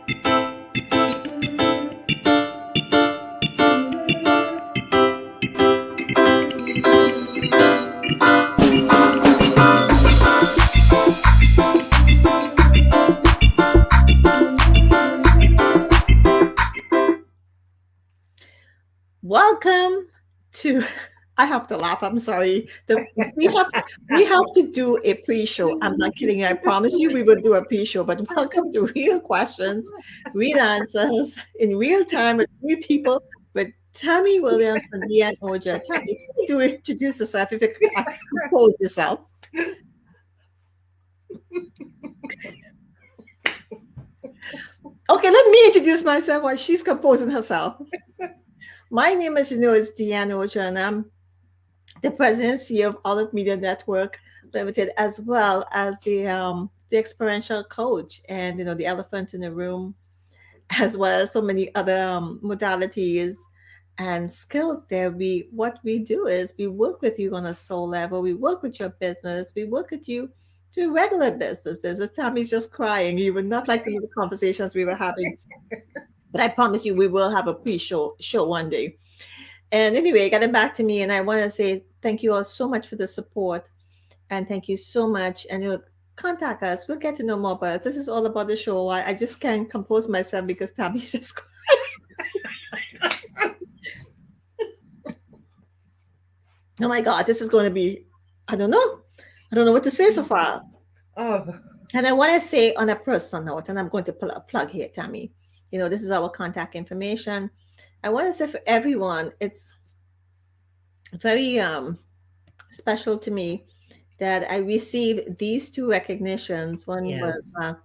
Welcome to. I have to laugh. I'm sorry. We have to do a pre-show. I'm not kidding you. I promise you we will do a pre-show. But welcome to Real Questions, Real Answers in real time with real people with Tammy Williams and Dianne Ojar. Tammy, please do introduce yourself if you can compose yourself. Okay, let me introduce myself while she's composing herself. My name, as you know, is Dianne Ojar, and I'm the president and CEO of Olive Media Network Limited, as well as the experiential coach and the elephant in the room, as well as so many other modalities and skills. There, we what we do is we work with you on a soul level. We work with your business. We work with you to regular businesses. As Tammy's just crying, you would not like the conversations we were having, but I promise you, we will have a pre-show one day. And anyway, getting back to me, and I want to say thank you all so much for the support, and thank you so much. And you'll contact us. We'll get to know more about us. This is all about the show. I just can't compose myself because Tammy's just. Oh my God, this is going to be. I don't know. I don't know what to say so far. Oh, And I want to say on a personal note, and I'm going to pull a plug here, Tammy. This is our contact information. I want to say for everyone, it's very special to me that I received these two recognitions. One was yes. a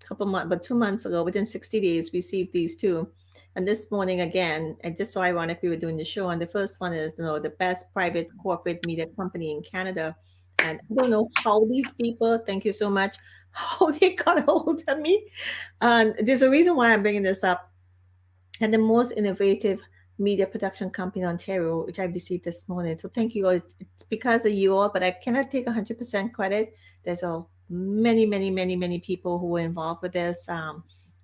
couple months, but 2 months ago, within 60 days, received these two. And this morning again, and just so ironic, we were doing the show, and the first one is, the best private corporate media company in Canada. And I don't know how these people, thank you so much, how they got a hold of me. And there's a reason why I'm bringing this up, and the most innovative media production company in Ontario, which I received this morning. So thank you all. It's because of you all, but I cannot take 100% credit. There's a many, many, many, many people who were involved with this,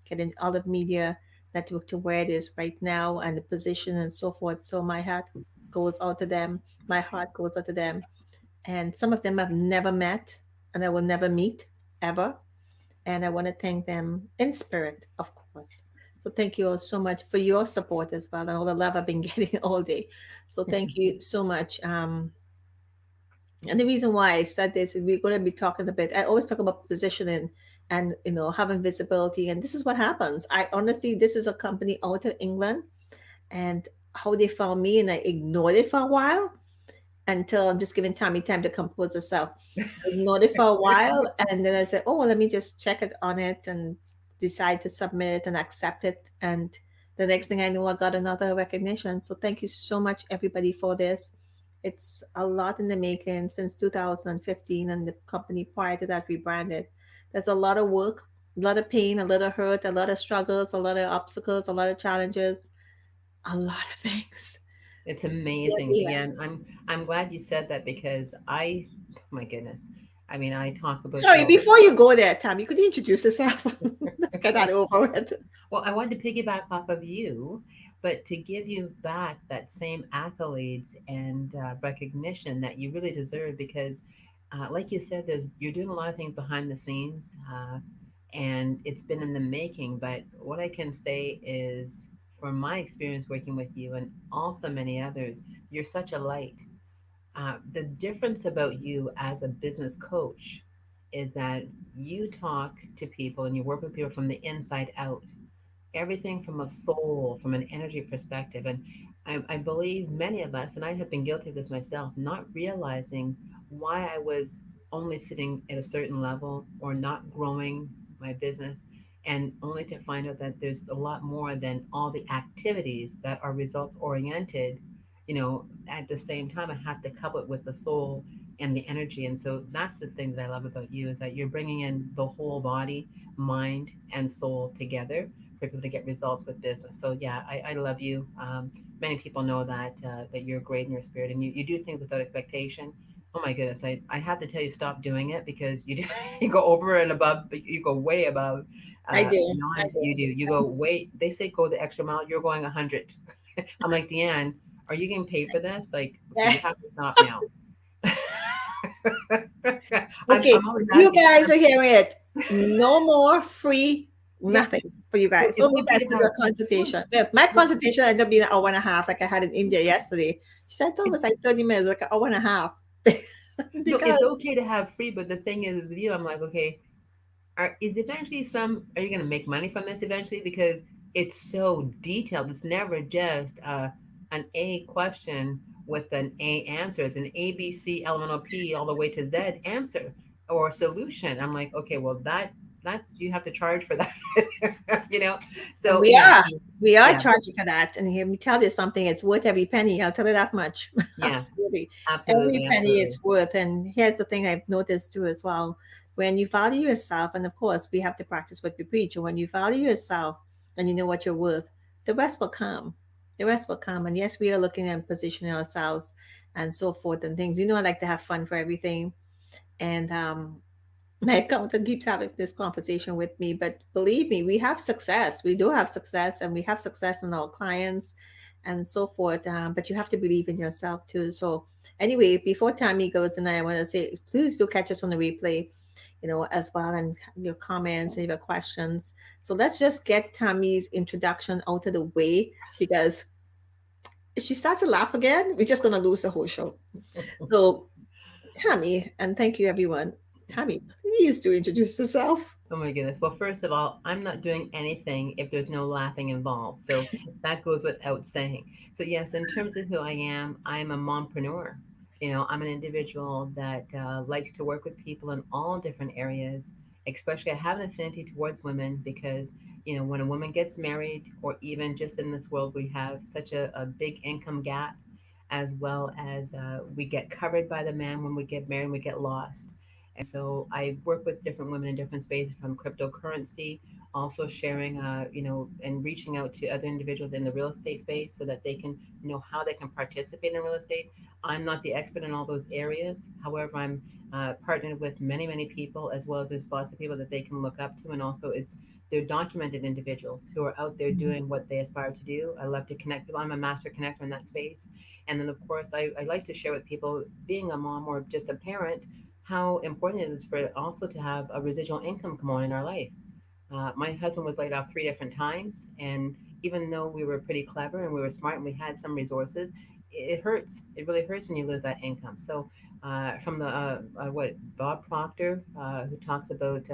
getting all of media network to where it is right now and the position and so forth. So my hat goes out to them. My heart goes out to them. And some of them I've never met and I will never meet ever. And I want to thank them in spirit, of course. So thank you all so much for your support as well and all the love I've been getting all day. So thank you so much. And the reason why I said this is we're going to be talking a bit. I always talk about positioning and having visibility. And this is what happens. I honestly, this is a company out of England, and how they found me, and I ignored it for a while until I'm just giving Tammy time to compose herself. Ignored it for a while, and then I said, "Oh, well, let me just check it on it," and decide to submit it and accept it. And the next thing I know, I got another recognition. So thank you so much, everybody, for this. It's a lot in the making since 2015, and the company prior to that rebranded. There's a lot of work, a lot of pain, a lot of hurt, a lot of struggles, a lot of obstacles, a lot of challenges, a lot of things. It's Yeah, amazing, yeah. Diane. I'm glad you said that because my goodness. I mean, I talk about you Sorry, all the before you go there, Tam, you could introduce yourself. Get that over with. well, I wanted to piggyback off of you, but to give you back that same accolades and recognition that you really deserve because, like you said, you're doing a lot of things behind the scenes, and it's been in the making. But what I can say is, from my experience working with you and also many others, you're such a light. The difference about you as a business coach is that you talk to people and you work with people from the inside out, everything from a soul, from an energy perspective. And I believe many of us, and I have been guilty of this myself, not realizing why I was only sitting at a certain level or not growing my business. And only to find out that there's a lot more than all the activities that are results oriented. At the same time, I have to couple it with the soul and the energy. And so that's the thing that I love about you is that you're bringing in the whole body, mind, and soul together for people to get results with business. So yeah, I love you. Many people know that you're great in your spirit and you do things without expectation. Oh my goodness, I have to tell you, stop doing it because you do, you go over and above, but you go way above, I do. I beyond. do. You do. You go way. They say go the extra mile. You're going 100. I'm like, Deanne, are you getting paid for this? Like, okay, you have to stop now. Okay, I'm always you asking. guys are hearing it. No more free Yeah, nothing for you well, guys. it's Only okay to best to do have. a Well, consultation. Yeah, my well, consultation ended up being an hour and a half, like I had in India yesterday. She said, I thought it was like 30 minutes, like an hour and a half. no, Because it's okay to have free, but the thing is with you, I'm like, okay, is eventually some are you going to make money from this eventually because it's so detailed. It's never just an A question with an A answer. It's an A B C elemental P all the way to Z answer or solution. I'm like, okay, well that's you have to charge for that. you know so we yeah are. We are yeah charging for that. And hear me tell you something, it's worth every penny. I'll tell you that much. yeah Absolutely. Every absolutely penny absolutely is worth. And here's the thing I've noticed too as well. When you value yourself, and of course we have to practice what we preach, and when you value yourself and you know what you're worth, the rest will come. The rest will come. And yes, we are looking and positioning ourselves and so forth and things. You know, I like to have fun for everything. And my accountant keeps having this conversation with me, but believe me, we have success. We do have success, and we have success in our clients and so forth. But you have to believe in yourself too. So, anyway, before Tammy goes, and I want to say, please do catch us on the replay, as well, and your comments and your questions. So, let's just get Tammy's introduction out of the way because if she starts to laugh again, we're just going to lose the whole show. So, Tammy, and thank you, everyone. Tammy, please do introduce yourself. Oh my goodness. Well, first of all, I'm not doing anything if there's no laughing involved. So that goes without saying. So, yes, in terms of who I am, I'm a mompreneur. I'm an individual that likes to work with people in all different areas, especially I have an affinity towards women because, when a woman gets married, or even just in this world, we have such a big income gap, as well as we get covered by the man when we get married and we get lost. And so I work with different women in different spaces from cryptocurrency, also sharing, and reaching out to other individuals in the real estate space so that they can know how they can participate in real estate. I'm not the expert in all those areas. However, I'm partnered with many, many people, as well as there's lots of people that they can look up to. And also, they're documented individuals who are out there doing what they aspire to do. I love to connect people. I'm a master connector in that space. And then, of course, I like to share with people, being a mom or just a parent, how important it is for it also to have a residual income come on in our life. My husband was laid off 3 different times, and even though we were pretty clever and we were smart and we had some resources, it hurts. It really hurts when you lose that income. So, from the what Bob Proctor, who talks about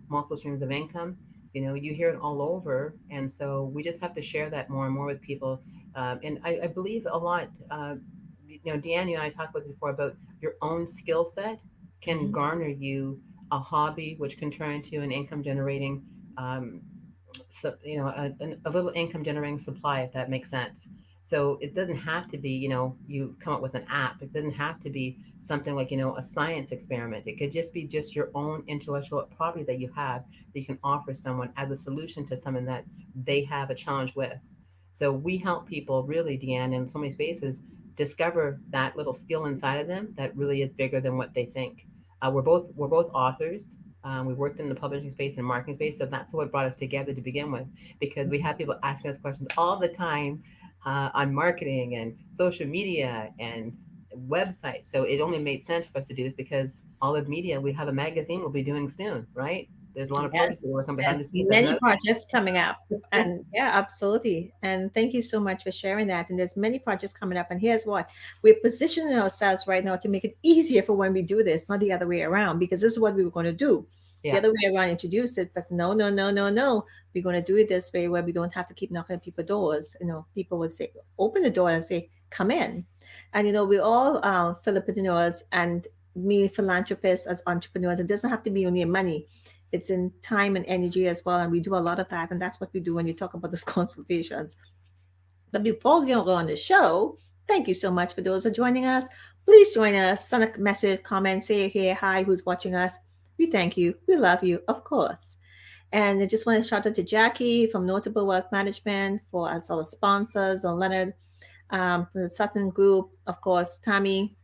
multiple streams of income, you hear it all over, and so we just have to share that more and more with people. And I believe a lot. Deanne, you and I talked about before about your own skill set can Mhm. garner you a hobby, which can turn into an income generating, um, so, a little income generating supply, if that makes sense. So it doesn't have to be, you come up with an app. It doesn't have to be something like, a science experiment. It could just be just your own intellectual property that you have that you can offer someone as a solution to something that they have a challenge with. So we help people really, Deanne, in so many spaces, discover that little skill inside of them that really is bigger than what they think. We're both authors. We worked in the publishing space and marketing space, so that's what brought us together to begin with, because we have people asking us questions all the time on marketing and social media and websites. So it only made sense for us to do this because all of media, we have a magazine we'll be doing soon, right? There's a lot of Yes, projects we're working behind the there's scenes. As many another thing. projects coming up. And yeah, absolutely. And thank you so much for sharing that. And there's many projects coming up. And here's what we're positioning ourselves right now to make it easier for when we do this, not the other way around, because this is what we were going to do. The Yeah. other way around, introduce it, but no, no, no, no, no. We're going to do it this way where we don't have to keep knocking at people's doors. People would say, open the door and say, come in. And we're all Filipinos and me philanthropists as entrepreneurs. It doesn't have to be only in money, it's in time and energy as well. And we do a lot of that. And that's what we do when you talk about those consultations. But before we go on the show, thank you so much for those who are joining us. Please join us, send a message, comment, say here, hi, who's watching us. We thank you. We love you, of course. And I just want to shout out to Jackie from Notable Wealth Management for as our sponsors, or Leonard from the Sutton Group, of course, Tammy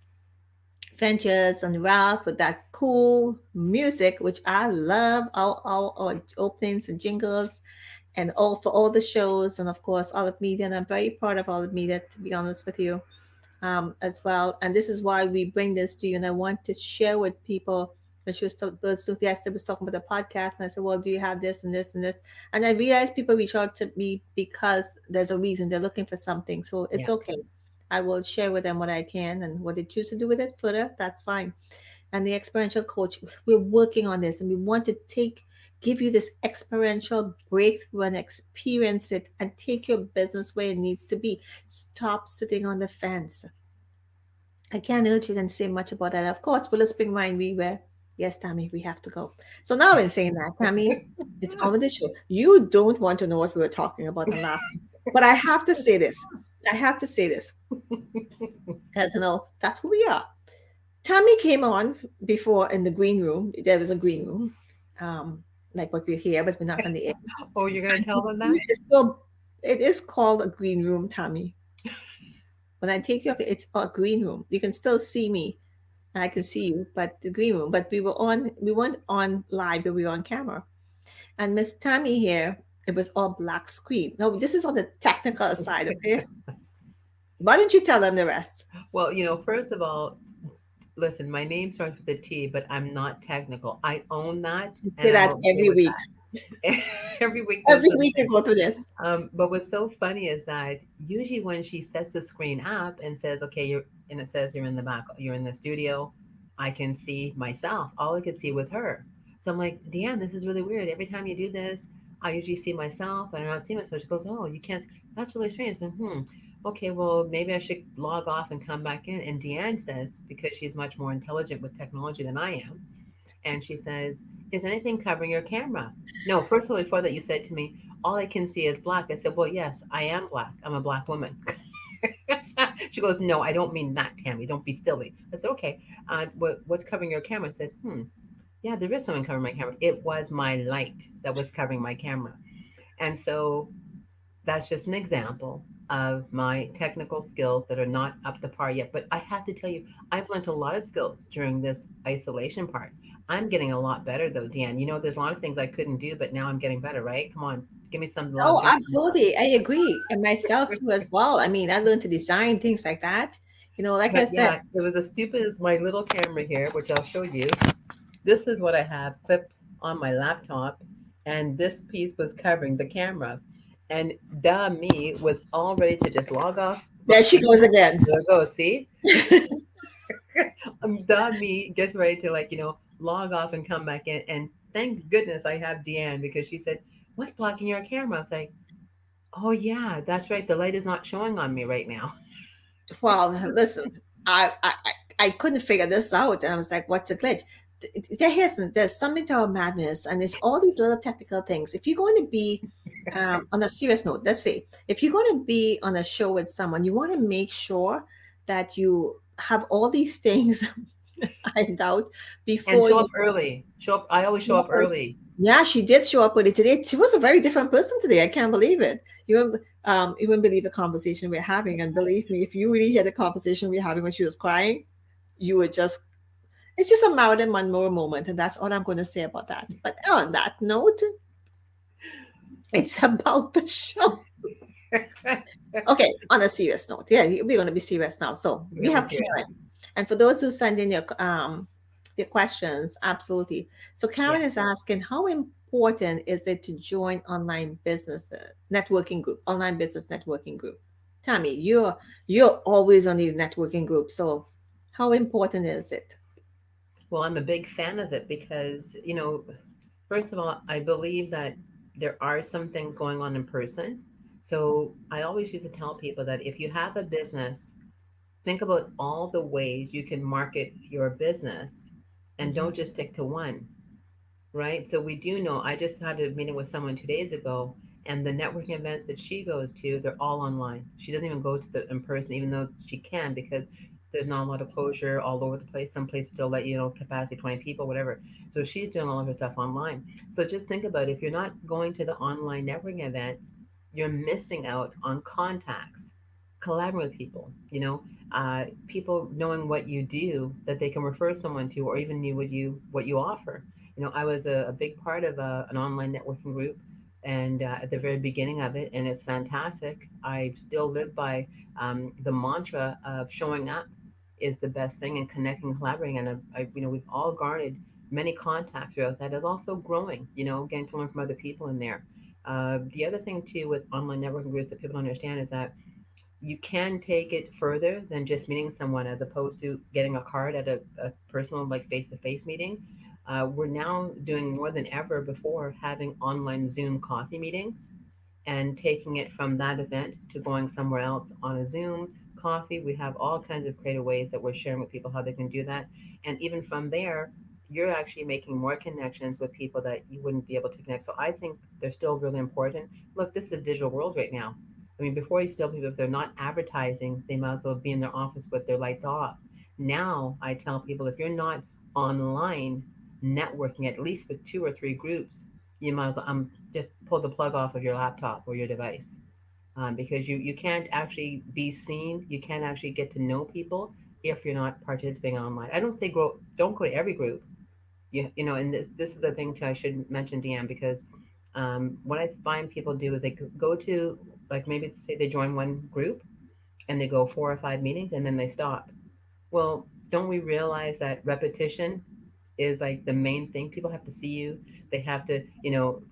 Ventures and Ralph with that cool music, which I love, all openings and jingles, and all for all the shows, and of course, Olive Media. And I'm very proud of Olive Media, to be honest with you, as well. And this is why we bring this to you. And I want to share with people. When she was, yesterday was talking about the podcast, and I said, "Well, do you have this and this and this?" And I realized people reach out to me because there's a reason they're looking for something. So it's Yeah. okay. I will share with them what I can, and what they choose to do with it further, that's fine. And the experiential coach, we're working on this, and we want to give you this experiential breakthrough and experience it and take your business where it needs to be. Stop sitting on the fence. I can't urge you and say much about that. Of course, Willow Spring Wine, we were, yes, Tammy, we have to go. So now in saying that, Tammy, it's on with the show. You don't want to know what we were talking about and laughing. But I have to say this. I have to say this. Because, that's who we are. Tammy came on before in the green room. There was a green room, um, like what we're here, but we're not on the air. Oh, you're gonna tell them that? It is so, it is called a green room, Tammy. When I take you up, it's a green room. You can still see me, and I can see you, but the green room. But we weren't on live, but we were on camera. And Miss Tammy here, it was all black screen. No, this is on the technical side, okay? Why don't you tell them the rest? Well, first of all, listen, my name starts with a T, but I'm not technical. I own that, You and say I'm that okay every with week. that. Every week there's Every week you something. go through this. But what's so funny is that usually when she sets the screen up and says, "Okay, and it says you're in the back, you're in the studio," I can see myself. All I could see was her. So I'm like, "Deanne, this is really weird. Every time you do this, I usually see myself, and I don't see myself." She goes, "Oh, you can't. That's really strange." I said, Okay, well, maybe I should log off and come back in. And Deanne says, because she's much more intelligent with technology than I am, and she says, "Is anything covering your camera?" No, first of all, before that, you said to me, "All I can see is black." I said, "Well, yes, I am black. I'm a black woman." She goes, "No, I don't mean that, Tammy. Don't be silly." I said, "Okay, what's covering your camera?" I said, yeah, there is something covering my camera. It was my light that was covering my camera. And so that's just an example of my technical skills that are not up to par yet. But I have to tell you, I've learned a lot of skills during this isolation part. I'm getting a lot better though, Dan. There's a lot of things I couldn't do, but now I'm getting better, right? Come on, give me some love, Oh, give me some love. absolutely. I agree. And myself too as well. I mean, I learned to design things like that. Like I But said, yeah, it was as stupid as my little camera here, which I'll show you. This is what I have clipped on my laptop, and this piece was covering the camera. And duh, me was all ready to just log off. there she goes again. There it goes. See, duh, me gets ready to log off and come back in. And thank goodness I have Deanne because she said, "What's blocking your camera?" I was like, "Oh yeah, that's right. The light is not showing on me right now." Well, listen, I couldn't figure this out. And I was like, what's a glitch? There's something to our madness, and it's all these little technical things. If you're going to be on a serious note, let's say, if you're going to be on a show with someone, you want to make sure that you have all these things ironed out And before show you up early. Show up. I always show show up up. early. Yeah, she did show up with it today. She was a very different person today. I can't believe it. You wouldn't believe the conversation we're having. And believe me, if you really hear the conversation we're having when she was crying, you would just, it's just a Marilyn Monroe moment. And that's all I'm going to say about that. But on that note, it's about the show. Okay, on a serious note. Yeah, we're going to be serious now. So We're we gonna be have serious. Karen. And for those who send in your questions, absolutely. So Yeah. Karen is asking, how important is it to join online business networking group, online business networking group? Tammy, you're always on these networking groups. So how important is it? Well, I'm a big fan of it because, first of all, I believe that there are some things going on in person. So I always used to tell people that if you have a business, think about all the ways you can market your business and Mhm. don't just stick to one. Right? So we do know. I just had a meeting with someone 2 days ago, and the networking events that she goes to, they're all online. She doesn't even go to the in person, even though she can, because there's not a lot of closure all over the place. Some places still let capacity 20 people, whatever. So she's doing all of her stuff online. So just think about it. If you're not going to the online networking events, you're missing out on contacts. collaborate with people, people knowing what you do that they can refer someone to, or even you what you offer. I was a big part of an online networking group, and at the very beginning of it, and it's fantastic. I still live by the mantra of showing up is the best thing, and connecting and collaborating. And we've all garnered many contacts throughout that. Is also growing, getting to learn from other people in there. The other thing too with online networking groups that people don't understand is that you can take it further than just meeting someone, as opposed to getting a card at a personal, like, face-to-face meeting. We're now doing more than ever before, having online Zoom coffee meetings, and taking it from that event to going somewhere else on a Zoom coffee. We have all kinds of creative ways that we're sharing with people how they can do that. And even from there, you're actually making more connections with people that you wouldn't be able to connect. So I think they're still really important. Look, this is a digital world right now. I mean, before you still people, if they're not advertising, they might as well be in their office with their lights off. Now I tell people, if you're not online networking at least with two or three groups, you might as well just pull the plug off of your laptop or your device, because you can't actually be seen. You can't actually get to know people if you're not participating online. I don't say don't go to every group. And this is the thing too. I should mention, Deanne, because what I find people do is they go to, like, maybe say they join one group and they go 4 or 5 meetings and then they stop. Well, don't we realize that repetition is like the main thing? People have to see you. They have to,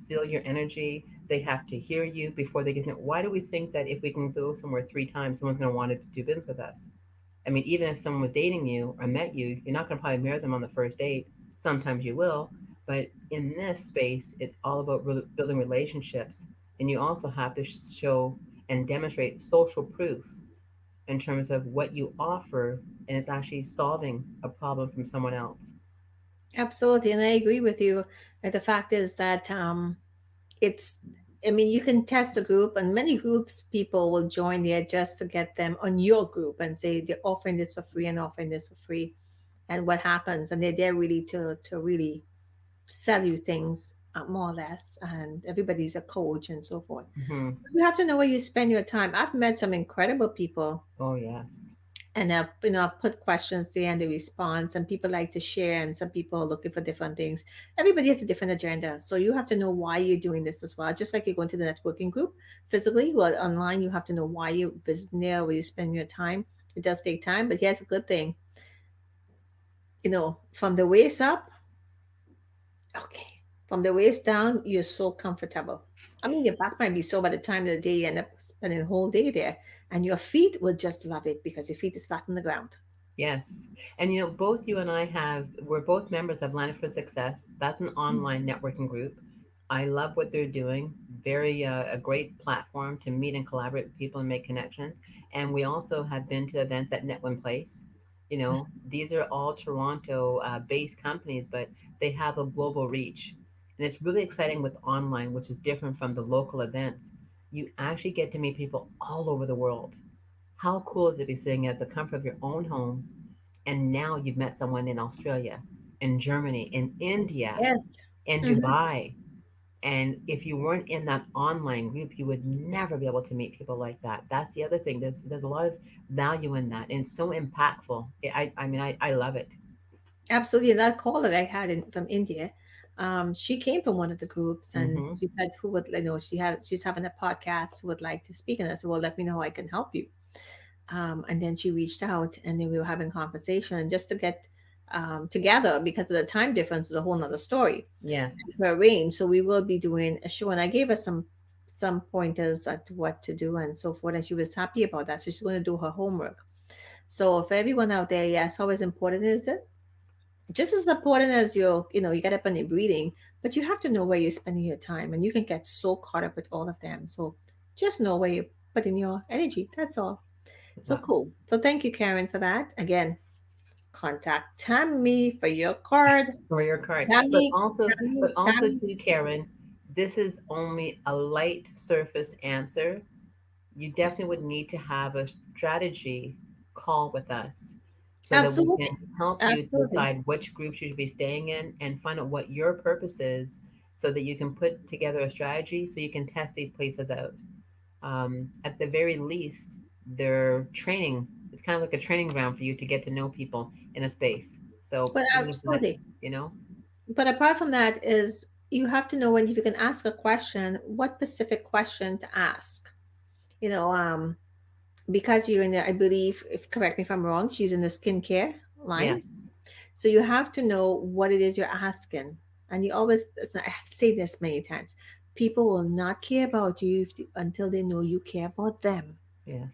feel your energy. They have to hear you before they get to. Why do we think that if we can go somewhere 3 times, someone's going to want to do business with us? I mean, even if someone was dating you or met you, you're not going to probably marry them on the first date. Sometimes you will, but in this space, it's all about building relationships, and you also have to show and demonstrate social proof in terms of what you offer, and it's actually solving a problem from someone else. Absolutely, and I agree with you. The fact is that it's, I mean, you can test a group, and many groups people will join there just to get them on your group and say they're offering this for free and offering this for free. And what happens? And they're there really to really sell you things, more or less. And everybody's a coach and so forth. Hmm. You have to know where you spend your time. I've met some incredible people, Oh, yes. and I've put questions there and the response, and people like to share, and some people are looking for different things. Everybody has a different agenda, so you have to know why you're doing this as well. Just like you're going to the networking group physically or online, you have to know why you visit there, where you spend your time. It does take time, but here's a good thing. From the waist up, okay, from the waist down, you're so comfortable. I mean, your back might be sore by the time of the day you end up spending the whole day there, and your feet will just love it because your feet is flat on the ground. Yes. And both you and I we're both members of Planet for Success. That's an online networking group. I love what they're doing. Very a great platform to meet and collaborate with people and make connections. And we also have been to events at Netwin Place. These are all Toronto based companies, but they have a global reach. And it's really exciting with online, which is different from the local events. You actually get to meet people all over the world. How cool is it to be sitting at the comfort of your own home, and now you've met someone in Australia, in Germany, in India, Yes. in Mhm. Dubai? And if you weren't in that online group, you would never be able to meet people like that. That's the other thing. There's a lot of value in that, and it's so impactful. I mean, I love it. Absolutely. That call that I had from India, she came from one of the groups, and Hmm. she said, "Who would, she's having a podcast, who would like to speak?" And I said, "Well, let me know how I can help you." And then she reached out, and then we were having conversation, and just to get together because of the time difference is a whole nother story. Yes. To arrange, so we will be doing a show, and I gave her some pointers at what to do and so forth, and she was happy about that. So she's going to do her homework. So for everyone out there, yes, how is important is it? Just as important as you get up and you're breathing, but you have to know where you're spending your time, and you can get so caught up with all of them. So just know where you're putting your energy. That's all. So Well, cool. So thank you, Karen, for that. Again, contact Tammy for your card. for your card. But Tammy, also, Tammy, but also Tammy. too, Karen, this is only a light surface answer. You definitely would need to have a strategy call with us so that we can Absolutely. help you Absolutely. decide which groups you should be staying in and find out what your purpose is so that you can put together a strategy so you can test these places out. At the very least, they're training. It's kind of like a training ground for you to get to know people in a space. So But even if that, absolutely. you know, But apart from that is you have to know when if you can ask a question, what specific question to ask. You know, because you're in the, I believe, if correct me if I'm wrong, she's in the skincare yes, line. So you have to know what it is you're asking. And you always, I have to say this many times, people will not care about you until they know you care about them. yes.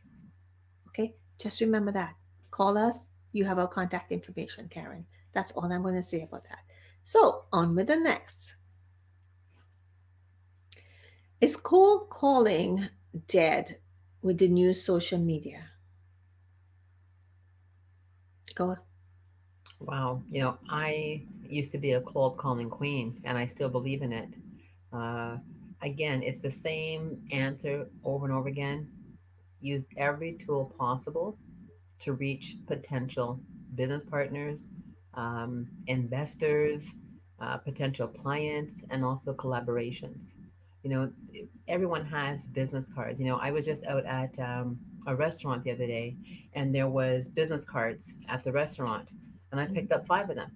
Okay? Just remember that. Call us. You have our contact information, Karen. That's all I'm going to say about that. So, on with the next. Is cold calling dead with the new social media? Go. Wow. I used to be a cold calling queen, and I still believe in it. Uh, Again, it's the same answer over and over again. Use every tool possible to reach potential business partners, investors, potential clients, and also collaborations. You know, everyone has business cards. I was just out at a restaurant the other day, and there was business cards at the restaurant, and I picked up five of them.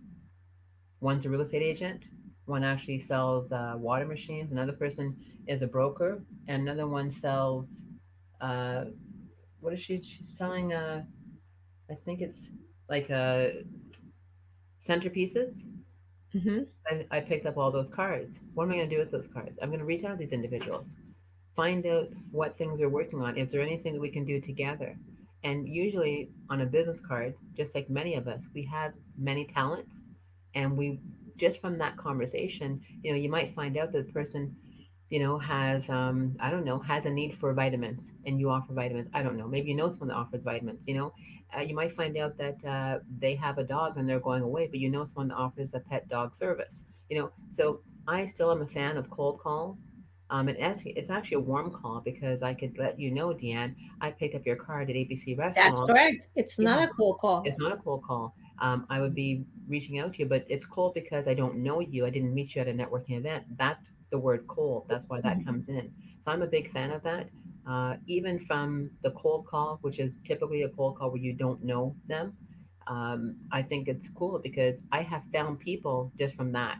One's a real estate agent. One actually sells water machines. Another person is a broker, and another one sells. Uh, what is she? She's selling. I think it's like centerpieces. Mm-hmm. I picked up all those cards. What am I going to do with those cards? I'm going to reach out to these individuals, find out what things they're working on. Is there anything that we can do together? And usually on a business card, just like many of us, we have many talents, and we just from that conversation, you might find out that the person has I don't know, has a need for vitamins, and you offer vitamins. I don't know. Maybe you know someone that offers vitamins. You might find out that they have a dog and they're going away, but you know someone that offers a pet dog service. So I still am a fan of cold calls. And it's actually a warm call because I could let you know, Deanne, I picked up your card at ABC That's Restaurant. correct. It's Yeah, not a cold call. it's not a cold call. I would be reaching out to you, but it's cold because I don't know you. I didn't meet you at a networking event. That's the word cold. That's why that Mhm. comes in. So I'm a big fan of that. Even from the cold call, which is typically a cold call where you don't know them, I think it's cool because I have found people just from that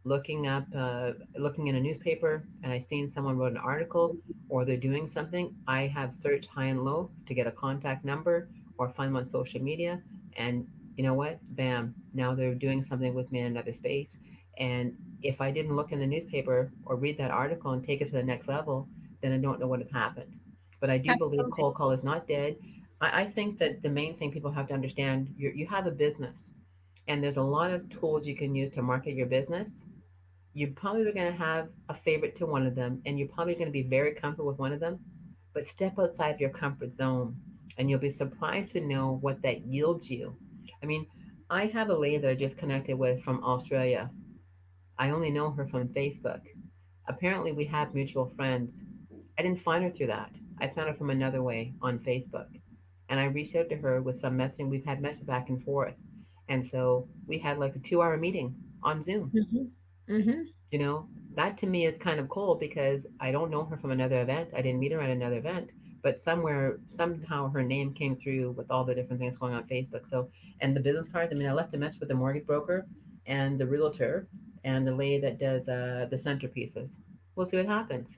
looking in a newspaper, and I seen someone wrote an article or they're doing something. I have searched high and low to get a contact number or find them on social media, and you know what? Bam! Now they're doing something with me in another space. And if I didn't look in the newspaper or read that article and take it to the next level, then I don't know what had happened. But I do believe Absolutely. cold call is not dead. I think that the main thing people have to understand, you have a business, and there's a lot of tools you can use to market your business. You're probably going to have a favorite to one of them, and you're probably going to be very comfortable with one of them. But step outside your comfort zone, and you'll be surprised to know what that yields you. I mean, I have a lady that I just connected with from Australia. I only know her from Facebook. Apparently, we have mutual friends. I didn't find her through that. I found her from another way on Facebook. And I reached out to her with some messaging. We've had message back and forth. And so we had like a 2 hour meeting on Zoom. Hmm. Hmm. You know, that to me is kind of cool because I don't know her from another event. I didn't meet her at another event, but somewhere, somehow her name came through with all the different things going on Facebook. So, and the business cards, I mean, I left a message with the mortgage broker and the realtor and the lady that does the centerpieces. We'll see what happens.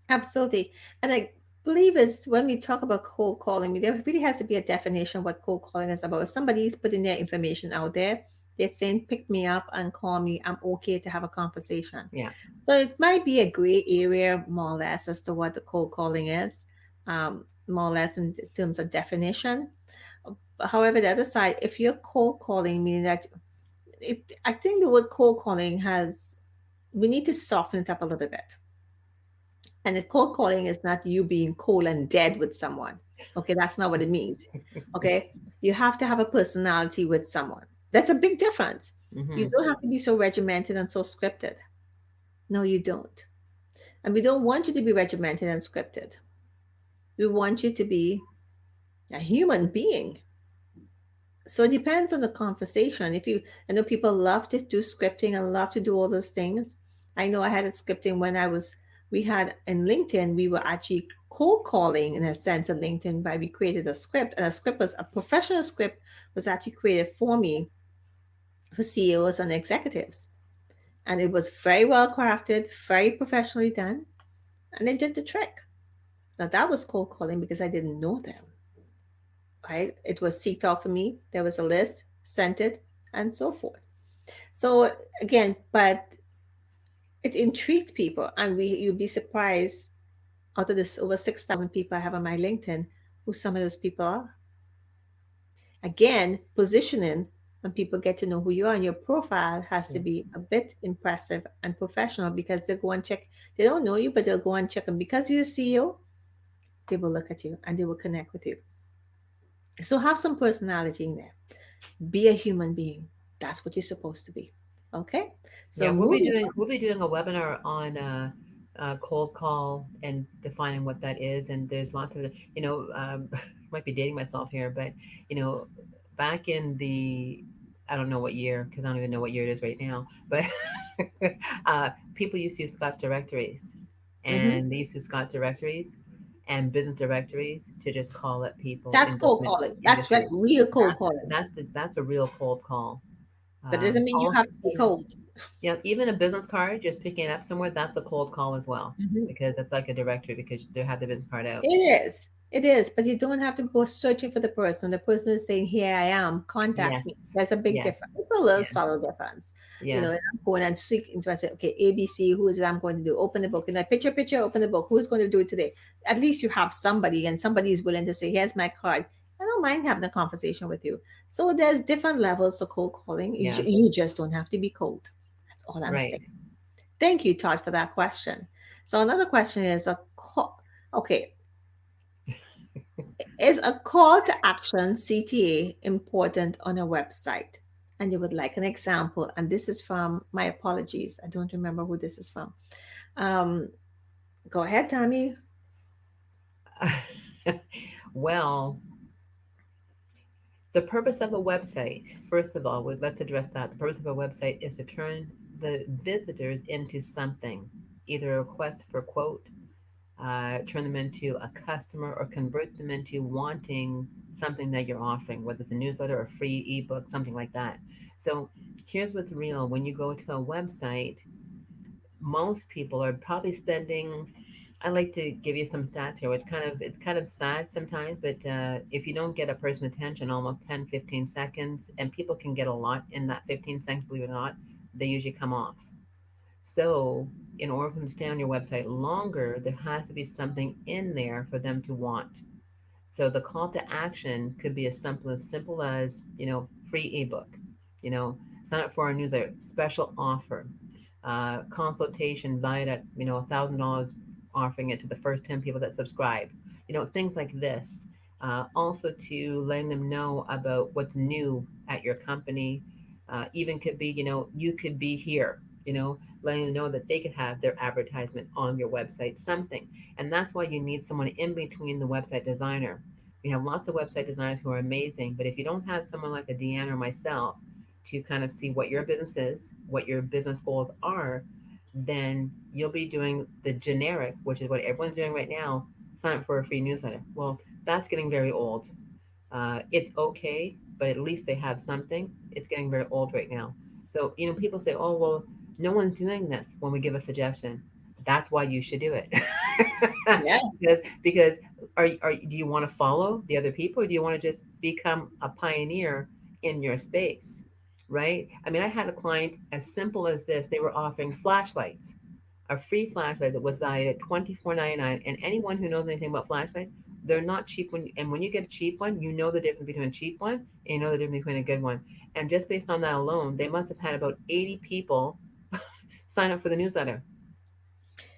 Absolutely. And I believe is when we talk about cold calling, there really has to be a definition of what cold calling is about. If somebody's putting their information out there, they're saying, pick me up and call me. I'm okay to have a conversation. Yeah. So it might be a gray area, more or less, as to what the cold calling is, more or less in terms of definition. However, the other side, if you're cold calling, meaning that I think the word cold calling has, we need to soften it up a little bit. And the cold calling is not you being cold and dead with someone. Okay, that's not what it means. Okay, you have to have a personality with someone. That's a big difference. You Hmm. don't have to be so regimented and so scripted. No, you don't. And we don't want you to be regimented and scripted. We want you to be a human being. So it depends on the conversation. If you, I know people love to do scripting and love to do all those things. I know I had a scripting when I was We had in LinkedIn, we were actually cold calling in a sense of LinkedIn by we created a script, and a script was a professional script was actually created for me for CEOs and executives. And it was very well crafted, very professionally done, and it did the trick. Now that was cold calling because I didn't know them, right? It was seeked out for me. There was a list, sent it, and so forth. So again, but it intrigued people, and we you'd be surprised out of this over 6,000 people I have on my LinkedIn, who some of those people are. Again, positioning when people get to know who you are, and your profile has to Yeah. be a bit impressive and professional because they'll go and check. They don't know you, but they'll go and check them because you're a CEO. They will look at you and they will connect with you. So have some personality in there. Be a human being. That's what you're supposed to be. Okay. So Yeah, moving. we'll be doing a webinar on cold call and defining what that is. And there's lots of, might be dating myself here, but you know, back in the, I don't know what year, because I don't even know what year it is right now, but people used to use Scotch directories, Hmm. and they used to use Scotch directories and business directories to just call up people That's in cold different calling. That's industries. real cold calling. That's a real cold call. But it doesn't mean you have Also, to be cold. yeah, even a business card, just picking it up somewhere, that's a cold call as well, Mhm. because it's like a directory because they have the business card out. It is. It is. But you don't have to go searching for the person. The person is saying, "Here I am. Contact Yes, me." There's a big yes, difference. It's a little yes, subtle difference. yes, And I'm going and seek into. I say, "Okay, ABC. Who is it? I'm going to do? Open the book." And I picture. Open the book. Who's going to do it today? At least you have somebody, and somebody is willing to say, "Here's my card." I don't mind having a conversation with you. So there's different levels to cold calling. yeah, You just don't have to be cold. That's all I'm right. saying. Thank you, Todd, for that question. So another question is okay, is a call to action CTA important on a website? And you would like an example. And this is from, my apologies, I don't remember who this is from. Um, Go ahead, Tammy. Well, the purpose of a website, first of all, let's address that. The purpose of a website is to turn the visitors into something, either a request for quote, turn them into a customer, or convert them into wanting something that you're offering, whether it's a newsletter or a free ebook, something like that. So here's what's real. When you go to a website, most people are probably spending, I like to give you some stats here, which it's kind of sad sometimes, but if you don't get a person's attention almost 10, 15 seconds, and people can get a lot in that 15 seconds, believe it or not, they usually come off. So, in order for them to stay on your website longer, there has to be something in there for them to want. So the call to action could be as simple as, free ebook, you know, sign up for our newsletter, special offer, consultation valued at, $1,000, offering it to the first 10 people that subscribe, things like this. Also to letting them know about what's new at your company. Even could be, you could be here, letting them know that they could have their advertisement on your website, something. And that's why you need someone in between the website designer. We have lots of website designers who are amazing, but if you don't have someone like a Deanne or myself to kind of see what your business is, what your business goals are, then you'll be doing the generic, which is what everyone's doing right now, sign up for a free newsletter. Well, that's getting very old. It's okay, but at least they have something. It's getting very old right now. So, people say, oh, well, no one's doing this when we give a suggestion. That's why you should do it. Yeah. Because do you want to follow the other people, or do you want to just become a pioneer in your space? Right? I mean, I had a client as simple as this. They were offering flashlights, a free flashlight that was valued at $24.99. And anyone who knows anything about flashlights, they're not cheap. When you get a cheap one, you know the difference between a cheap one and you know the difference between a good one. And just based on that alone, they must have had about 80 people sign up for the newsletter.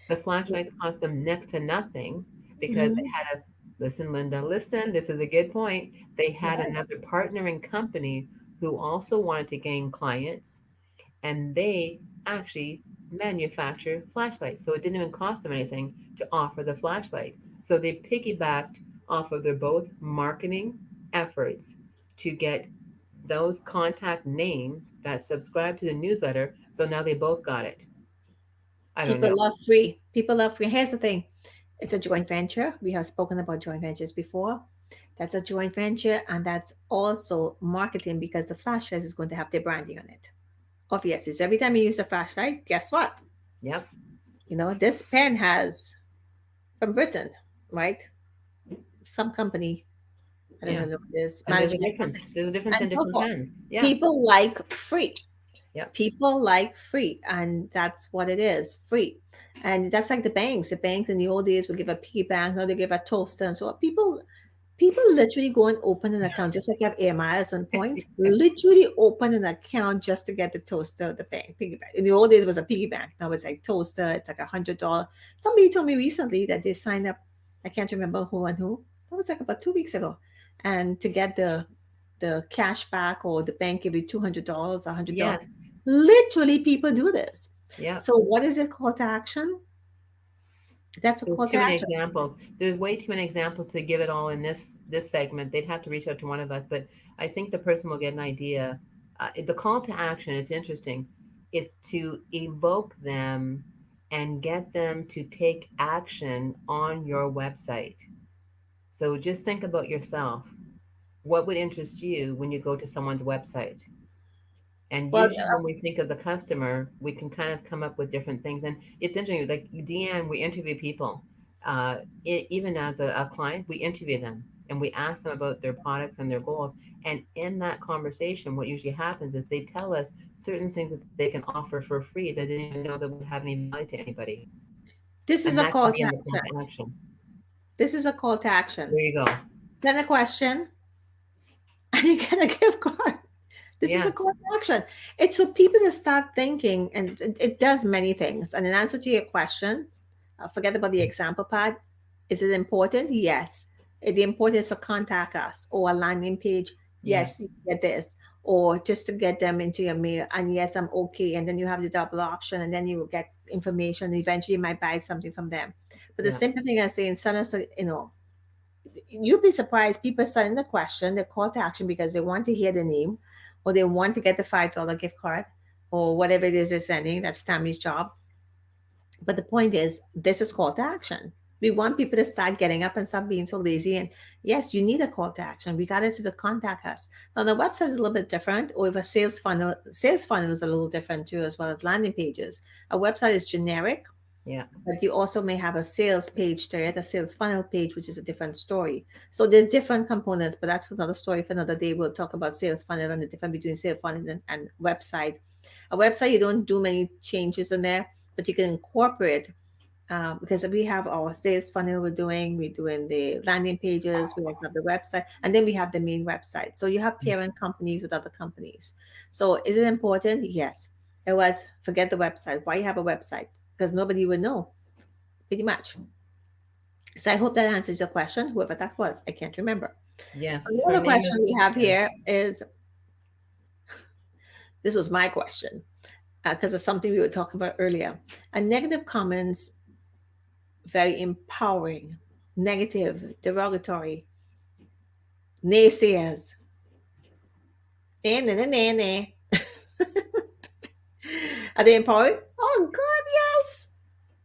The flashlights cost them next to nothing because they Mhm. had a, listen, Linda, listen, this is a good point. They had Yeah. another partnering company who also wanted to gain clients, and they actually manufacture flashlights. So it didn't even cost them anything to offer the flashlight. So they piggybacked off of their both marketing efforts to get those contact names that subscribe to the newsletter. So now they both got it. I don't People know. love free. People love free. Here's the thing. It's a joint venture. We have spoken about joint ventures before. That's a joint venture, and that's also marketing because the flashlight is going to have their branding on it. Obviously, so every time you use a flashlight, guess what? Yep. This pen has from Britain, right? Some company, I don't Yeah. know what it is, And there's a management difference. company, There's a difference and in so different forth. pens. Yeah. People like free. Yep. People like free, and that's what it is, free. And that's like the banks. The banks in the old days would give a piggy bank, now they give a toaster, and so on. People literally go and open an account just like you have air miles and points. Literally open an account just to get the toaster, the bank piggy bank. In the old days, it was a piggy bank. Now it's like toaster. It's like $100. Somebody told me recently that they signed up. I can't remember who and who. That was like about 2 weeks ago, and to get the cash back or the bank give you $200, $100. Yes. Literally, people do this. Yep. So, what is it call to action? That's a There's call to too many action. examples. There's way too many examples to give it all in this segment. They'd have to reach out to one of us, but I think the person will get an idea. The call to action is interesting. It's to evoke them and get them to take action on your website. So just think about yourself. What would interest you when you go to someone's website? And Well, usually, when we think as a customer, we can kind of come up with different things. And it's interesting, like Deanne, we interview people. Even as a client, we interview them and we ask them about their products and their goals. And in that conversation, what usually happens is they tell us certain things that they can offer for free that they didn't even know that would have any value to anybody. this is And a that could call be to in the call action. to action. This is a call to action. There you go. Then a question, and you get a gift card. This is Yeah. a call to action. It's for people to start thinking, and it does many things. And in answer to your question, forget about the example part. Is it important? Yes. The important is to contact us or a landing page. Yeah. Yes, you get this. Or just to get them into your mail. And yes, I'm okay. And then you have the double option, and then you will get information. Eventually, you might buy something from them. But the Yeah. simple thing I say, instead of, you'd be surprised. People send the question, the call to action because they want to hear the name or they want to get the $5 gift card or whatever it is they're sending. That's Tammy's job. But the point is, this is call to action. We want people to start getting up and stop being so lazy. And yes, you need a call to action. We got to contact us. Now the website is a little bit different, or if a sales funnel is a little different too, as well as landing pages. A website is generic, Yeah. but you also may have a sales page to it, a sales funnel page, which is a different story. So there's different components, but that's another story for another day. We'll talk about sales funnel and the difference between sales funnel and website. A website, you don't do many changes in there, but you can incorporate because we have our sales funnel we're doing the landing pages, we also have the website, and then we have the main website. So you have parent companies with other companies. So is it important? Yes. It was forget the website. Why you have a website? Because nobody would know, pretty much. So I hope that answers your question, whoever that was. I can't remember. So Yes. the Her other name question is, we have yeah. here is this was my question because it's something we were talking about earlier. A negative comments, very empowering, negative, derogatory, naysayers. Eh, nah, nah, nah, nah. Are they empowering? Oh, God, yes.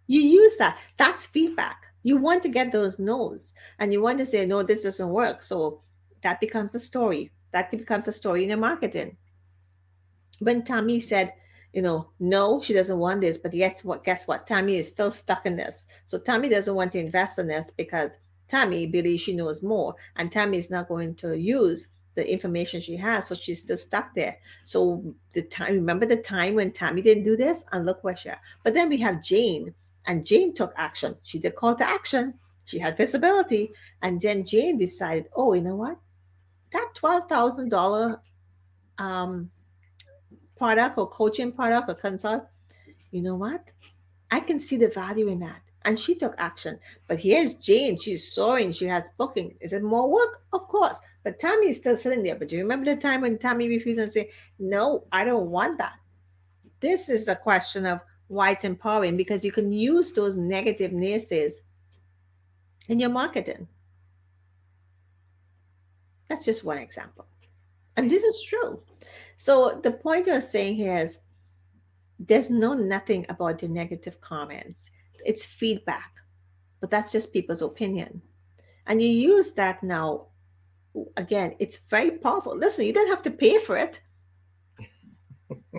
You use that. That's feedback. You want to get those no's and you want to say, no, this doesn't work. So that becomes a story. That becomes a story in your marketing. When Tammy said, no, she doesn't want this, but guess what? Tammy is still stuck in this. So Tammy doesn't want to invest in this because Tammy believes she knows more, and Tammy is not going to use the information she has, so she's still stuck there. So remember the time when Tammy didn't do this, and look where she are. But then we have Jane, and Jane took action. She did call to action. She had visibility, and then Jane decided, oh, you know what? That $12,000 um, product or coaching product or consult, you know what? I can see the value in that. And she took action. But here's Jane. She's soaring. She has booking. Is it more work? Of course. But Tammy is still sitting there. But do you remember the time when Tammy refused and said, no, I don't want that? This is a question of why it's empowering because you can use those negative naysays in your marketing. That's just one example. And this is true. So the point you're saying here is There's no nothing about the negative comments. It's feedback, but that's just people's opinion. And you use that now. Again, it's very powerful. Listen, you didn't have to pay for it.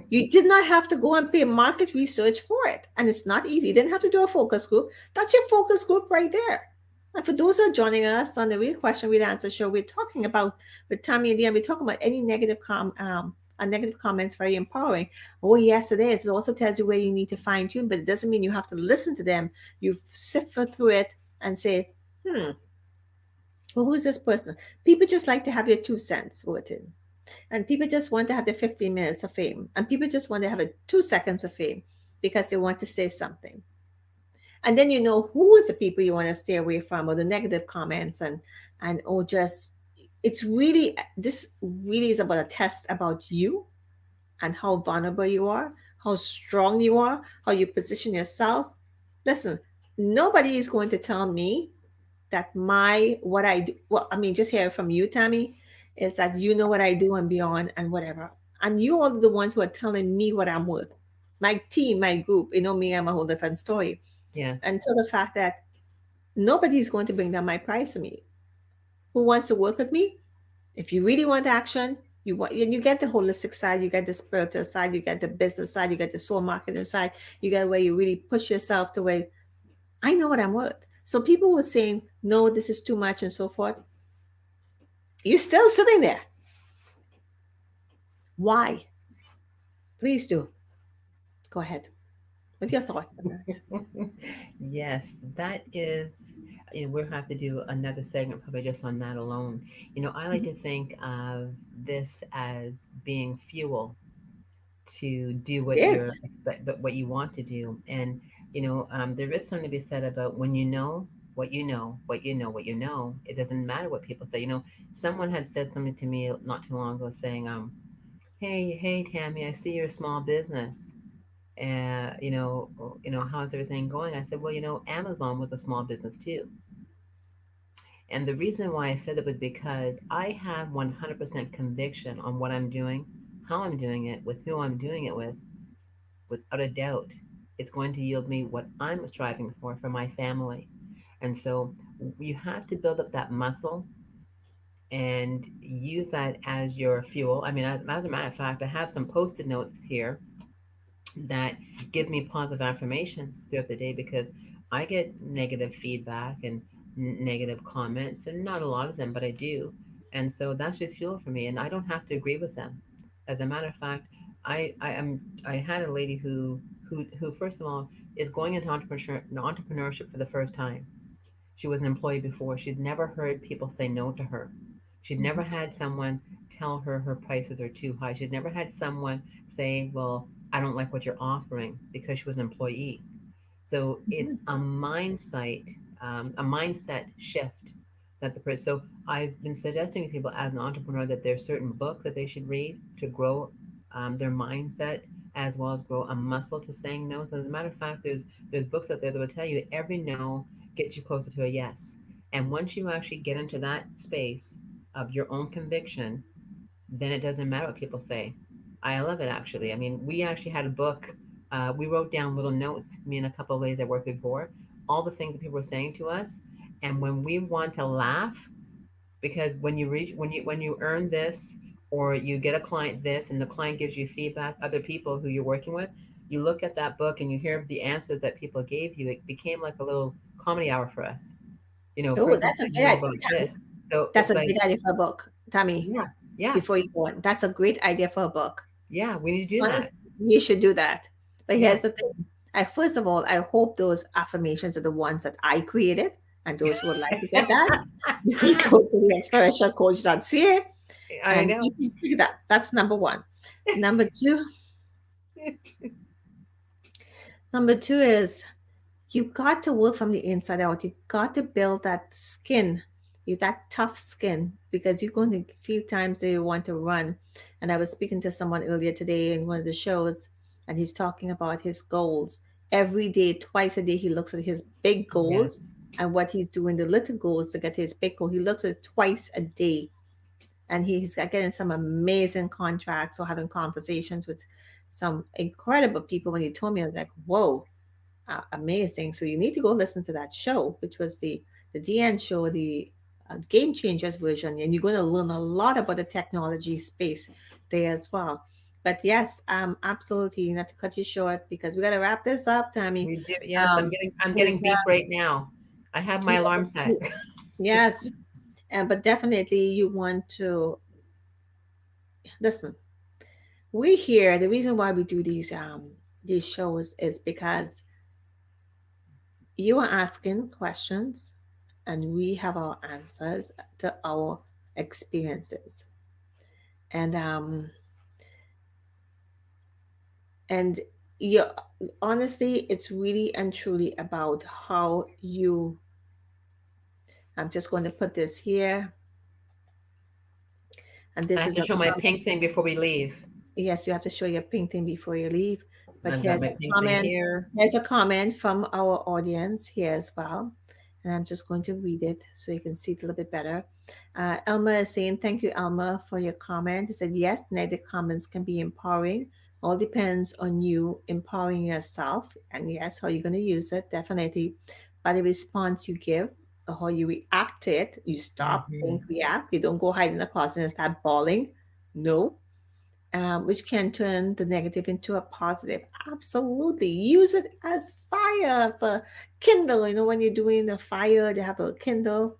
You did not have to go and pay market research for it. And it's not easy. You didn't have to do a focus group. That's your focus group right there. And for those who are joining us on the Real Question, Real Answer show, we're talking about, with Tammy and Dianne, we're talking about any negative comments, very empowering. Oh, yes, it is. It also tells you where you need to fine tune, but it doesn't mean you have to listen to them. You sift through it and say, well, who's this person? People just like to have their 2 cents worth in. And people just want to have their 15 minutes of fame. And people just want to have a 2 seconds of fame because they want to say something. And then you know who is the people you want to stay away from, or the negative comments, and or just, it's really, this really is about a test about you and how vulnerable you are, how strong you are, how you position yourself. Listen, nobody is going to tell me that my what I do, well, I mean, just hear from you, Tammy, is that you know what I do and beyond and whatever. And you are the ones who are telling me what I'm worth. My team, my group, you know me, I'm a whole different story. Yes. Until the fact that nobody is going to bring down my price to me. Who wants to work with me? If you really want action, you want, and you get the holistic side, you get the spiritual side, you get the business side, you get the soul marketing side, you get where you really push yourself to where I know what I'm worth. So people were saying, no, this is too much and so forth. You're still sitting there. Why? Please do. Go ahead. What are your thoughts on that? Yes, that is, we'll have to do another segment probably just on that alone. I like Mhm. to think of this as being fuel to do what Yes. what you want to do. And there is something to be said about when you know what you know, what you know, what you know. It doesn't matter what people say. Someone had said something to me not too long ago, saying, "Hey, Tammy, I see you're a small business. And how's everything going?" I said, "Well, Amazon was a small business too." And the reason why I said it was because I have 100% conviction on what I'm doing, how I'm doing it, with who I'm doing it with, without a doubt. It's going to yield me what I'm striving for my family. And so you have to build up that muscle and use that as your fuel. I mean, as a matter of fact, I have some post-it notes here that give me positive affirmations throughout the day, because I get negative feedback and negative comments, and not a lot of them, but I do. And so that's just fuel for me, and I don't have to agree with them. As a matter of fact, I had a lady who first of all is going into entrepreneurship for the first time. She was an employee before. She'd never heard people say no to her. She'd never Mhm. had someone tell her her prices are too high. She'd never had someone say, "Well, I don't like what you're offering," because she was an employee. So it's Mhm. a mindset shift that the person. So I've been suggesting to people as an entrepreneur that there's certain books that they should read to grow their mindset, as well as grow a muscle to saying no. So as a matter of fact, there's books out there that will tell you every no gets you closer to a yes. And once you actually get into that space of your own conviction, then it doesn't matter what people say. I love it, actually. I mean, we actually had a book. We wrote down little notes, me and a couple of ladies I worked before, all the things that people were saying to us. And when we want to laugh, because when you earn this, or you get a client this, and the client gives you feedback, other people who you're working with, you look at that book and you hear the answers that people gave you. It became like a little comedy hour for us. Oh, Person that's a said great no idea, about Tammy. this. So That's it's a like, great idea for a book, Tammy. yeah, yeah, Before you go on, that's a great idea for a book. yeah, we need to do Honest, that. you should do that. But Yeah. here's the thing. First of all, I hope those affirmations are the ones that I created. And those who would like to get that, you can go to the experientialcoach.ca I and you know. can pick that. That's number one. Number two, number two is you got to work from the inside out. You got to build that skin, that tough skin, because you're going to feel times that you want to run. And I was speaking to someone earlier today in one of the shows, and he's talking about his goals. Every day, twice a day, he looks at his big goals Yes. and what he's doing, the little goals to get his big goal. He looks at it twice a day, and he's getting some amazing contracts or having conversations with some incredible people. When you told me, I was like, whoa, amazing. So you need to go listen to that show, which was the DN show, the Game Changers version, and you're going to learn a lot about the technology space there as well. But yes, absolutely not to cut you short because we got to wrap this up, Tammy. We do. Yes, Um, I'm is getting beep right now. I have my alarm set. yes, but definitely you want to listen. We here. The reason why we do these shows is because you are asking questions and we have our answers to our experiences. And and you honestly, it's really and truly about how you, I'm just going to put this here, and I this have is to a show my comment. pink thing before we leave. Yes, you have to show your pink thing before you leave. But I've got my pink thing here. here's a comment from our audience here as well. And I'm just going to read it so you can see it a little bit better. Elma is saying, thank you, Elma, for your comment. He said, yes, negative comments can be empowering. All depends on you empowering yourself. And yes, how you're going to use it, definitely. By the response you give, or how you react to it, you stop, Hmm. don't react. You don't go hide in the closet and start bawling. No, which can turn the negative into a positive. Absolutely. Use it as fire for Kindle. You know, when you're doing a fire, they have a Kindle,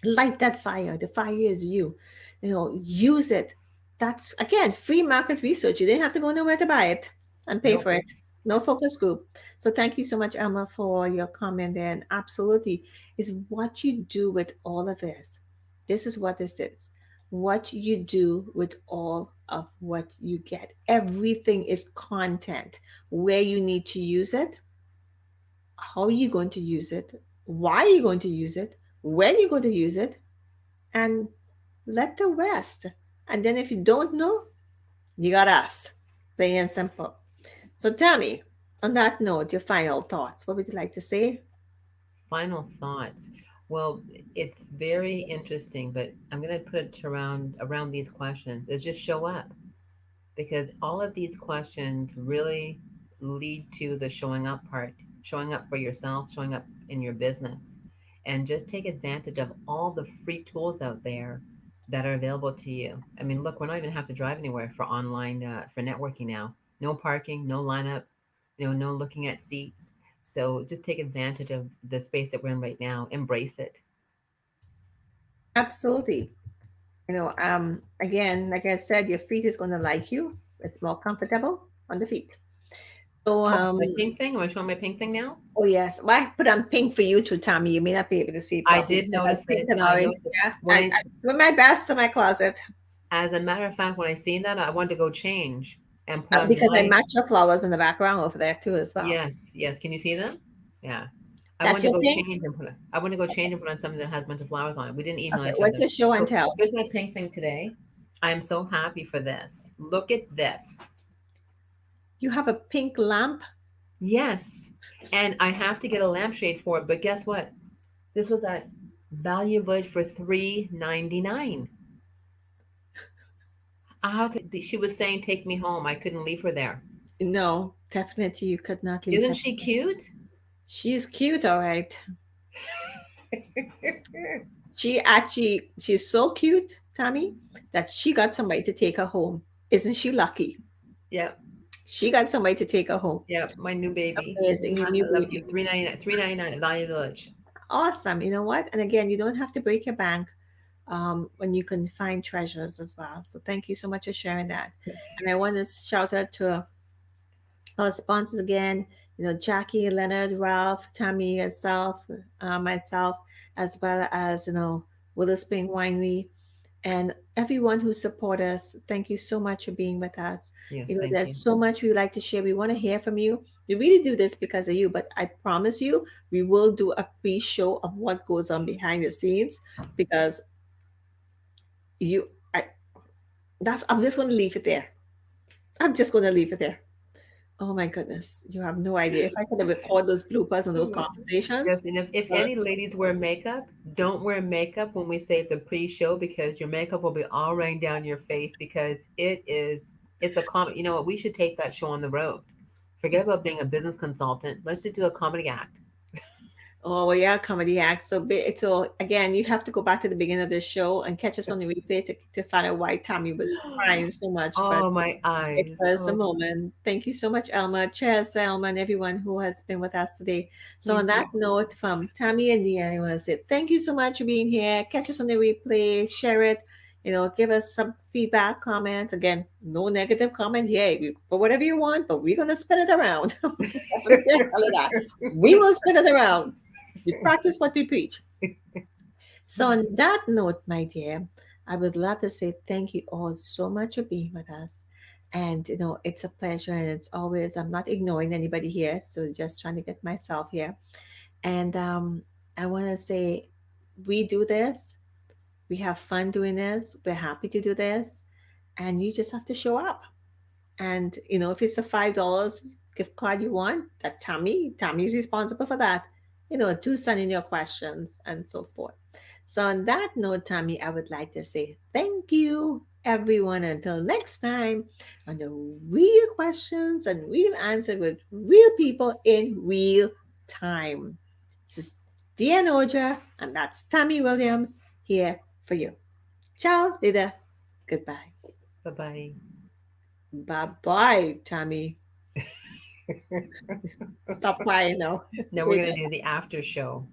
light that fire. The fire is you. You know, use it. That's again free market research. You didn't have to go nowhere to buy it and pay Nope. for it. No focus group. So thank you so much, Emma, for your comment there. And absolutely, is what you do with all of this. This is what this is. What you do with all of what you get. Everything is content. Where you need to use it, how are you going to use it, why are you going to use it, when you're going to use it, and let the rest. And then if you don't know, you got us. Plain and simple. So tell me, on that note, your final thoughts. What would you like to say? Final thoughts. Well, it's very interesting, but I'm going to put it around these questions. Is just show up, because all of these questions really lead to the showing up part, showing up for yourself, showing up in your business, and just take advantage of all the free tools out there that are available to you. I mean, look, we're not even have to drive anywhere for online for networking now. No parking, no lineup, no looking at seats. So just take advantage of the space that we're in right now. Embrace it. Absolutely. Again, like I said, your feet is going to like you. It's more comfortable on the feet. So, Oh, my pink thing. Am I showing my pink thing now? oh yes, well, I put on pink for you too, Tommy. You may not be able to see I properly. did I got notice pink it. and I orange. noticed it. Yeah, When I I do my best in my closet As a matter of fact, when I seen that, I wanted to go change and put on because I my. match the flowers in the background over there too as well. Yes, yes. Can you see them? Yeah. I That's wanted to your go pink. change and I want to go change and put on something that has a bunch of flowers on it. We didn't email Okay, each what's other. your show and So tell? here's my pink thing today. I am so happy for this. Look at this. You have a pink lamp. Yes. And I have to get a lampshade for it, but guess what? This was at Value Village for $3.99. How could she was saying take me home. I couldn't leave her there. No, definitely you could not leave Isn't her. she cute? She's cute, all right. She's so cute, Tammy, that she got somebody to take her home. Isn't she lucky? Yep. She got somebody to take her home. Yep, my new baby. Amazing, your new I love baby. you. 3.99, 3.99 at Value Village. Awesome. You know what? And again, you don't have to break your bank when you can find treasures as well. So thank you so much for sharing that. And I want to shout out to our sponsors again, Jackie, Leonard, Ralph, Tammy, yourself, myself, as well as, Willow Spring Winery, and everyone who support us. Thank you so much for being with us. Yes, thank There's you. so much we would like to share. We want to hear from you. We really do this because of you, but I promise you, we will do a pre-show of what goes on behind the scenes because you, I, I'm just going to leave it there. I'm just going to leave it there. Oh my goodness, you have no idea. If I could have recorded those bloopers and those Yes, conversations, and if those, any ladies wear makeup, don't wear makeup when we say the pre-show, because your makeup will be all running down your face, because it is. It's a comedy. You know what? We should take that show on the road. Forget about being a business consultant. Let's just do a comedy act. Oh, well, yeah, comedy act. So again, you have to go back to the beginning of this show and catch us on the replay to find out why Tommy was crying so much. But Oh, my it eyes. was a Oh, moment. Thank you so much, Elma. Cheers to Elma and everyone who has been with us today. So, on thank that you. note, from Tammy and Deanne, I want to say thank you so much for being here. Catch us on the replay, share it, give us some feedback, comments. Again, no negative comment here, but whatever you want, but we're going to spin it around. Definitely tell you that. We will spin it around. We practice what we preach. So, on that note, my dear, I would love to say thank you all so much for being with us. And, it's a pleasure. And it's always, I'm not ignoring anybody here. So, just trying to get myself here. And I want to say, we do this. We have fun doing this. We're happy to do this. And you just have to show up. And if it's a $5 gift card you want, that Tammy's responsible for that. To send in your questions and so forth. So on that note, Tammy, I would like to say thank you, everyone. Until next time, on the real questions and real answers with real people in real time. This is Dianne Ojar, and that's Tammy Williams here for you. Ciao, Lida. Goodbye. Bye bye. Bye bye, Tammy. Stop crying now. Now we're Wait. going to do the after show.